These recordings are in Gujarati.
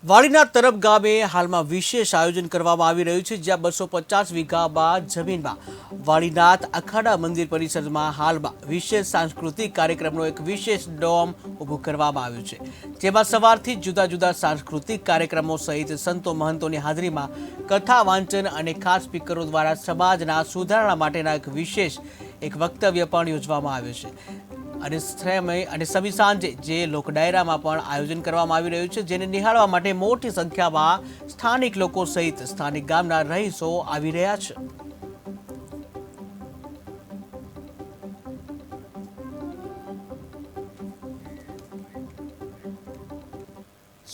વાડીનાથ તરફ ગામે હાલમાં વિશેષ આયોજન કરવામાં આવી રહ્યું છે, જ્યાં 250 વીઘામાં જમીનમાં વાડીનાથ અખાડા મંદિર પરિસરમાં હાલમાં વિશેષ સાંસ્કૃતિક કાર્યક્રમનો એક વિશેષ ડોમ ઊભું કરવામાં આવ્યું છે, જેમાં સવારથી જુદા જુદા સાંસ્કૃતિક કાર્યક્રમો સહિત સંતો મહંતોની હાજરીમાં કથા વાંચન અને ખાસ સ્પીકરો દ્વારા સમાજના સુધારણા માટેના એક વિશેષ વક્તવ્ય પણ યોજવામાં આવ્યું છે અને સમી સાંજે જે લોક ડાયરામાં પણ આયોજન કરવામાં આવી રહ્યું છે, જેને નિહાળવા માટે મોટી સંખ્યામાં સ્થાનિક લોકો સહિત સ્થાનિક ગામના રહીશો આવી રહ્યા છે.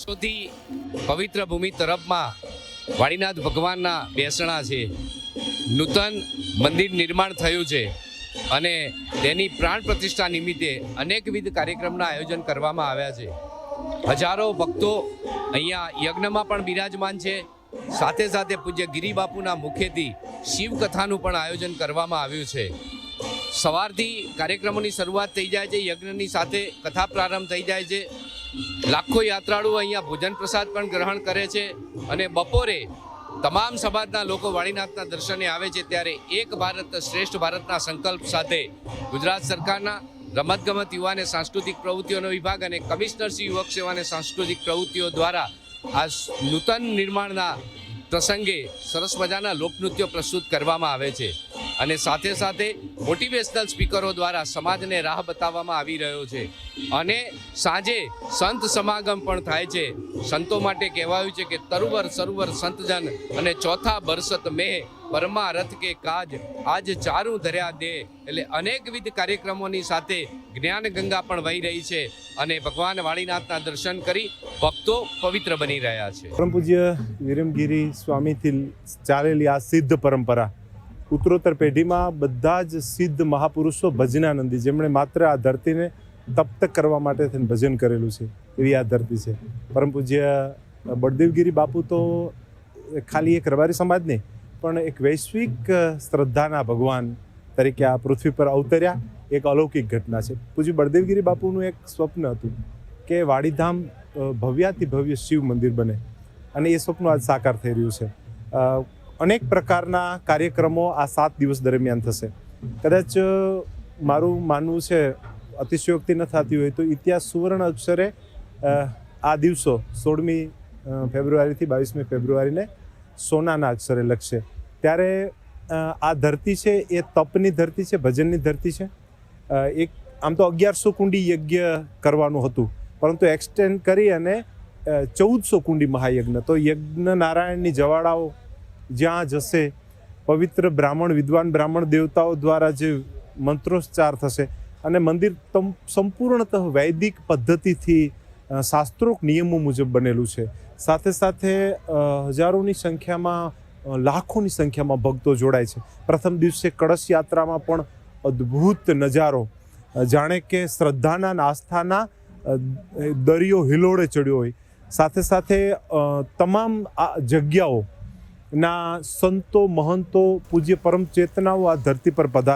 સૌથી પવિત્ર ભૂમિ તરફમાં વાડીનાથ ભગવાનના બેસણા છે. નૂતન મંદિર નિર્માણ થયું છે અને તેની પ્રાણ પ્રતિષ્ઠા નિમિત્તે અનેકવિધ કાર્યક્રમના આયોજન કરવામાં આવ્યા છે. હજારો ભક્તો અહીંયા યજ્ઞમાં પણ બિરાજમાન છે. સાથે સાથે પૂજ્ય ગિરિબાપુના મુખેથી શિવકથાનું પણ આયોજન કરવામાં આવ્યું છે. સવારથી કાર્યક્રમોની શરૂઆત થઈ જાય છે, યજ્ઞની સાથે કથા પ્રારંભ થઈ જાય છે. લાખો યાત્રાળુઓ અહીંયા ભોજન પ્રસાદ પણ ગ્રહણ કરે છે અને બપોરે તમામ સમાજના લોકો વાડીનાથના દર્શને આવે છે. ત્યારે એક ભારત શ્રેષ્ઠ ભારતના સંકલ્પ સાથે ગુજરાત સરકારના રમતગમત યુવા અને સાંસ્કૃતિક પ્રવૃત્તિઓનો વિભાગ અને કમિશનર શ્રી યુવક સેવા અને સાંસ્કૃતિક પ્રવૃત્તિઓ દ્વારા આ નૂતન નિર્માણના પ્રસંગે સરસ મજાના લોકનૃત્યો પ્રસ્તુત કરવામાં આવે છે અને સાથે સાથે મોટિવેશનલ સ્પીકરો દ્વારા સમાજને રાહ બતાવવામાં આવી રહ્યો છે. અને સાંજે સંત સમાગમ પણ થાય છે. સંતો માટે કહેવાયું છે કે તરુવર સરુવર સંતજન અને ચોથા બરસત મેહ પરમારથ કે કાજ આજ ચારું ધર્યા દે. એટલે અનેકવિધ કાર્યક્રમોની સાથે જ્ઞાન ગંગા પણ વહી રહી છે અને ભગવાન વાડીનાથના દર્શન કરી ભક્તો પવિત્ર બની રહ્યા છે. પરમ પૂજ્ય વિરમગીરી સ્વામીથી ચાલેલી આ સિદ્ધ પરંપરા ઉત્તરોત્તર પેઢીમાં બધા જ સિદ્ધ મહાપુરુષો ભજનાનંદી, જેમણે માત્ર આ ધરતીને તપ્ત કરવા માટે થઈને ભજન કરેલું છે, એવી આ ધરતી છે. પરમ પૂજ્ય બળદેવગીરી બાપુ તો ખાલી એક રબારી સમાજ નહીં પણ એક વૈશ્વિક શ્રદ્ધાના ભગવાન તરીકે આ પૃથ્વી પર અવતર્યા. એક અલૌકિક ઘટના છે. પૂજ્ય બળદેવગીરી બાપુનું એક સ્વપ્ન હતું કે વાડીધામ ભવ્યાતિ ભવ્ય શિવ મંદિર બને અને એ સ્વપ્ન આજ સાકાર થઈ રહ્યું છે. અનેક પ્રકારના કાર્યક્રમો આ 7 દિવસ દરમિયાન થશે. કદાચ મારું માનવું છે, અતિશયોક્તિ ન થતી હોય તો ઇતિહાસ સુવર્ણ અક્ષરે આ દિવસો 16મી ફેબ્રુઆરીથી 22મી ફેબ્રુઆરીને સોનાના અક્ષરે લખશે. ત્યારે આ ધરતી છે એ તપની ધરતી છે, ભજનની ધરતી છે. એક આમ તો 1100 કુંડી યજ્ઞ કરવાનું હતું, પરંતુ એક્સટેન્ડ કરી અને 1400 કુંડી મહાયજ્ઞ. તો યજ્ઞ નારાયણની જવાળાઓ જ્યાં જશે, પવિત્ર બ્રાહ્મણ વિદ્વાન બ્રાહ્મણ દેવતાઓ દ્વારા જે મંત્રોચ્ચાર થશે અને મંદિર સંપૂર્ણતઃ વૈદિક પદ્ધતિથી શાસ્ત્રોક્ત નિયમો મુજબ બનેલું છે. સાથે સાથે હજારોની સંખ્યામાં, લાખોની સંખ્યામાં ભક્તો જોડાય છે. પ્રથમ દિવસે કળશ યાત્રામાં પણ અદ્ભુત નજારો, જાણે કે શ્રદ્ધાના આસ્થાના દરિયો હિલોળે ચડ્યો હોય. સાથે સાથે તમામ આ જગ્યાઓ ના સંતો મહંતો પૂજ્ય પરમ ચેતનાઓ આ ધરતી પર પધાર